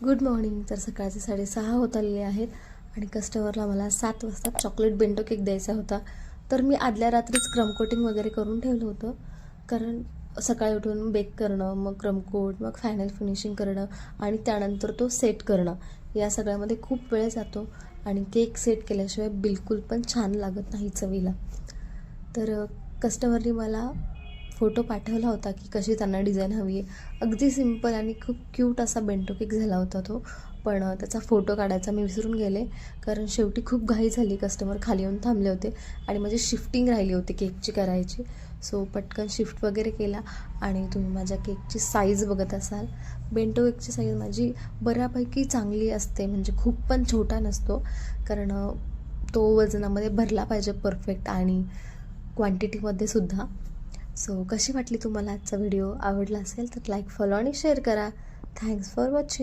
Good morning. तर सकाळचे 6:30 होत आलेले आहेत आणि कस्टमरला मला 7 वाजता चॉकलेट बेंटो केक द्यायचा होता. तर मी आदल्या रात्रीच क्रम कोटिंग वगैरे करून ठेवलं होतं, कारण सकाळी उठून बेक करणं, मग क्रम कोट, मग फायनल फिनिशिंग करणं आणि त्यानंतर तो सेट करणं, या सगळ्यामध्ये खूप वेळ जातो आणि केक सेट केल्याशिवाय बिलकुल पण छान लागत नाही चवीला. तर कस्टमरनी मला फोटो पाठवला होता की कशी त्यांना डिझाईन हवी आहे. अगदी सिंपल आणि खूप क्यूट असा बेंटो केक झाला होता तो. पण त्याचा फोटो काढायचा मी विसरून गेले, कारण शेवटी खूप घाई झाली. कस्टमर खाली येऊन थांबले होते आणि माझी शिफ्टिंग राहिली होती केकची करायची. सो पटकन शिफ्ट वगैरे केला आणि तुम्ही माझ्या केकची साईज बघत असाल. बेंटो केकची साईज माझी बऱ्यापैकी चांगली असते, म्हणजे खूप पण छोटा नसतो, कारण तो वजनामध्ये भरला पाहिजे परफेक्ट आणि क्वांटिटीमध्ये सुद्धा. सो कशी वाटली तुम्हाला आजचा व्हिडिओ? आवडला असेल तर लाईक, फॉलो आणि शेअर करा. Thanks for watching.